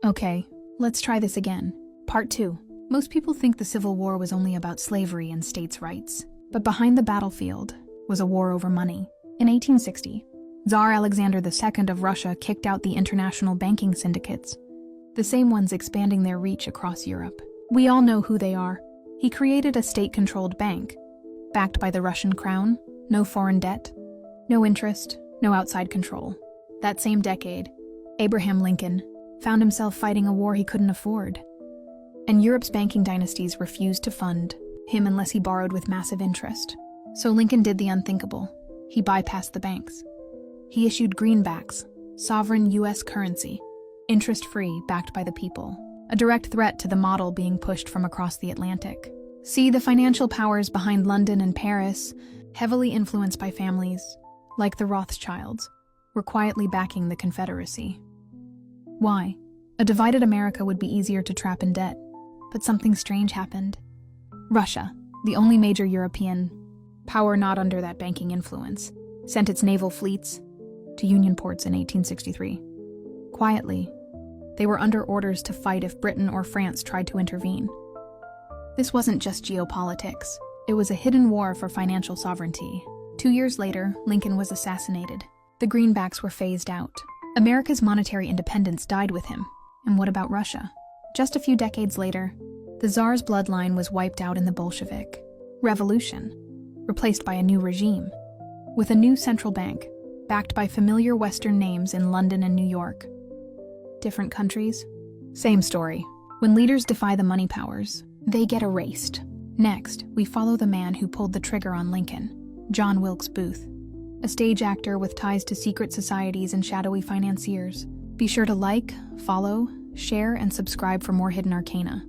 Okay, let's try this again. Part 2. Most people think the Civil War was only about slavery and states' rights. But behind the battlefield was a war over money. In 1860, Tsar Alexander II of Russia kicked out the international banking syndicates, the same ones expanding their reach across Europe. We all know who they are. He created a state-controlled bank, backed by the Russian crown, no foreign debt, no interest, no outside control. That same decade, Abraham Lincoln found himself fighting a war he couldn't afford. And Europe's banking dynasties refused to fund him unless he borrowed with massive interest. So Lincoln did the unthinkable. He bypassed the banks. He issued greenbacks, sovereign U.S. currency, interest-free, backed by the people, a direct threat to the model being pushed from across the Atlantic. See, the financial powers behind London and Paris, heavily influenced by families like the Rothschilds, were quietly backing the Confederacy. Why? A divided America would be easier to trap in debt. But something strange happened. Russia, the only major European power not under that banking influence, sent its naval fleets to Union ports in 1863. Quietly, they were under orders to fight if Britain or France tried to intervene. This wasn't just geopolitics. It was a hidden war for financial sovereignty. 2 years later, Lincoln was assassinated. The greenbacks were phased out. America's monetary independence died with him. And what about Russia? Just a few decades later, the Tsar's bloodline was wiped out in the Bolshevik Revolution, replaced by a new regime, with a new central bank, backed by familiar Western names in London and New York. Different countries? Same story. When leaders defy the money powers, they get erased. Next, we follow the man who pulled the trigger on Lincoln, John Wilkes Booth, a stage actor with ties to secret societies and shadowy financiers. Be sure to like, follow, share, and subscribe for more hidden arcana.